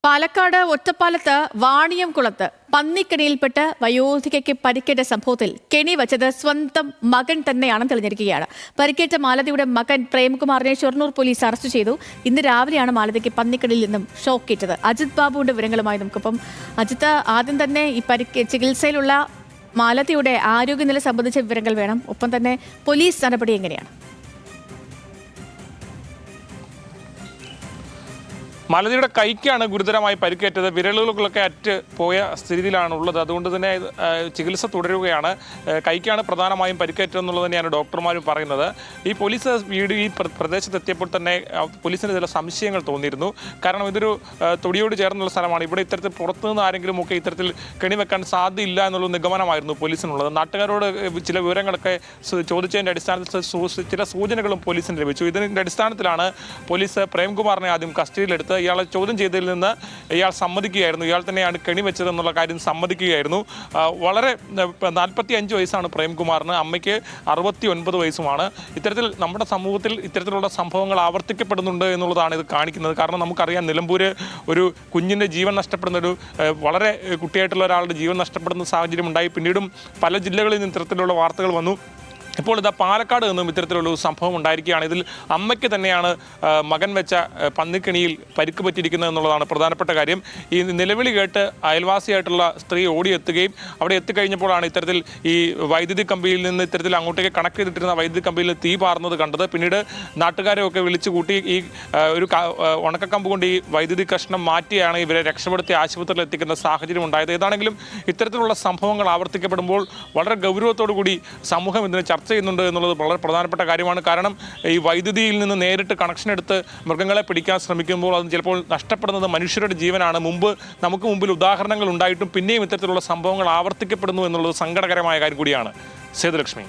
പാലക്കാട് ഒറ്റപ്പാലത്ത് വാണിയംകുളത്ത് പന്നിക്കെണിയിൽപ്പെട്ട് വയോധികയ്ക്ക് പരിക്കേറ്റ സംഭവത്തിൽ കെണി വച്ചത് സ്വന്തം മകൻ തന്നെയാണെന്ന് തെളിഞ്ഞിരിക്കുകയാണ്. പരിക്കേറ്റ മാലതിയുടെ മകൻ പ്രേംകുമാറിനെ ഷൊർണൂർ പോലീസ് അറസ്റ്റ് ചെയ്തു. ഇന്ന് രാവിലെയാണ് മാലതിക്ക് പന്നിക്കെണിയിൽ നിന്നും ഷോക്കേറ്റത്. അജിത് ബാബുവിന്റെ വിവരങ്ങളുമായി നമുക്കിപ്പം അജിത്ത്, ആദ്യം തന്നെ ഈ ചികിത്സയിലുള്ള മാലതിയുടെ ആരോഗ്യനില സംബന്ധിച്ച വിവരങ്ങൾ വേണം. ഒപ്പം തന്നെ പോലീസ് നടപടി എങ്ങനെയാണ്? മാലതിയുടെ കൈക്കാണ് ഗുരുതരമായി പരിക്കേറ്റത്. വിരലുകളൊക്കെ അറ്റ് പോയ സ്ഥിതിയിലാണ് ഉള്ളത്. അതുകൊണ്ട് തന്നെ ചികിത്സ തുടരുകയാണ്. കൈക്കാണ് പ്രധാനമായും പരിക്കേറ്റതെന്നുള്ളത് തന്നെയാണ് ഡോക്ടർമാരും പറയുന്നത്. ഈ പോലീസ് ഈ പ്രദേശത്തെത്തിയപ്പോൾ തന്നെ പോലീസിന് ചില സംശയങ്ങൾ തോന്നിയിരുന്നു. കാരണം ഇതൊരു തൊടിയോട് ചേർന്നുള്ള സ്ഥലമാണ്. ഇവിടെ ഇത്തരത്തിൽ പുറത്തുനിന്ന് ആരെങ്കിലും ഒക്കെ ഇത്തരത്തിൽ കെണിവെക്കാൻ സാധ്യതയില്ല എന്നുള്ള നിഗമനമായിരുന്നു പോലീസിനുള്ളത്. നാട്ടുകാരോട് ചില വിവരങ്ങളൊക്കെ ചോദിച്ചതിൻ്റെ അടിസ്ഥാനത്തിൽ ചില സൂചനകളും പോലീസിന് ലഭിച്ചു. ഇതിൻ്റെ അടിസ്ഥാനത്തിലാണ് പോലീസ് പ്രേംകുമാറിനെ ആദ്യം കസ്റ്റഡിയിലെടുത്ത് ഇയാളെ ചോദ്യം ചെയ്തതിൽ നിന്ന് ഇയാൾ സമ്മതിക്കുകയായിരുന്നു. ഇയാൾ തന്നെയാണ് കെണി വെച്ചതെന്നുള്ള കാര്യം സമ്മതിക്കുകയായിരുന്നു. വളരെ 45 വയസ്സാണ് പ്രേംകുമാറിന്, അമ്മയ്ക്ക് 69 വയസ്സുമാണ്. ഇത്തരത്തിൽ നമ്മുടെ സമൂഹത്തിൽ ഇത്തരത്തിലുള്ള സംഭവങ്ങൾ ആവർത്തിക്കപ്പെടുന്നുണ്ട് എന്നുള്ളതാണ് ഇത് കാണിക്കുന്നത്. കാരണം നമുക്കറിയാം, നിലമ്പൂര് ഒരു കുഞ്ഞിൻ്റെ ജീവൻ നഷ്ടപ്പെടുന്ന വളരെ കുട്ടിയായിട്ടുള്ള ഒരാളുടെ ജീവൻ നഷ്ടപ്പെടുന്ന സാഹചര്യം ഉണ്ടായി. പിന്നീടും പല ജില്ലകളിൽ നിന്ന് ഇത്തരത്തിലുള്ള വാർത്തകൾ വന്നു. ഇപ്പോൾ ഇതാ പാലക്കാട് നിന്നും ഇത്തരത്തിലുള്ള സംഭവം ഉണ്ടായിരിക്കുകയാണ്. ഇതിൽ അമ്മയ്ക്ക് തന്നെയാണ് മകൻ വെച്ച പന്നിക്കെണിയിൽ പരിക്ക് പറ്റിയിരിക്കുന്നത് എന്നുള്ളതാണ് പ്രധാനപ്പെട്ട കാര്യം. ഈ നിലവിളി കേട്ട് അയൽവാസിയായിട്ടുള്ള സ്ത്രീ ഓടിയെത്തുകയും അവിടെ എത്തിക്കഴിഞ്ഞപ്പോഴാണ് ഇത്തരത്തിൽ ഈ വൈദ്യുതി കമ്പിയിൽ നിന്ന് ഇത്തരത്തിൽ അങ്ങോട്ടേക്ക് കണക്ട് ചെയ്തിട്ടിരുന്ന വൈദ്യുതി കമ്പിയിൽ തീ പാർന്നത് കണ്ടത്. പിന്നീട് നാട്ടുകാരെയൊക്കെ വിളിച്ചു കൂട്ടി ഈ ഒരു ഉണക്കക്കമ്പ് കൊണ്ട് ഈ വൈദ്യുതി കഷ്ണം മാറ്റിയാണ് ഇവരെ രക്ഷപ്പെടുത്തി ആശുപത്രിയിൽ എത്തിക്കുന്ന സാഹചര്യം ഉണ്ടായത്. ഏതാണെങ്കിലും ഇത്തരത്തിലുള്ള സംഭവങ്ങൾ ആവർത്തിക്കപ്പെടുമ്പോൾ വളരെ ഗൗരവത്തോടു കൂടി സമൂഹം ഇതിനെ ചർച്ച ചെയ്യുന്നുണ്ട് എന്നുള്ളത് വളരെ പ്രധാനപ്പെട്ട കാര്യമാണ്. കാരണം ഈ വൈദ്യുതിയിൽ നിന്ന് നേരിട്ട് കണക്ഷൻ എടുത്ത് മൃഗങ്ങളെ പിടിക്കാൻ ശ്രമിക്കുമ്പോൾ അത് ചിലപ്പോൾ നഷ്ടപ്പെടുന്നത് മനുഷ്യരുടെ ജീവനാണ്. നമുക്ക് മുമ്പിൽ ഉദാഹരണങ്ങൾ ഉണ്ടായിട്ടും പിന്നെയും ഇത്തരത്തിലുള്ള സംഭവങ്ങൾ ആവർത്തിക്കപ്പെടുന്നു എന്നുള്ളത് സങ്കടകരമായ കാര്യം കൂടിയാണ്. സേതുലക്ഷ്മി.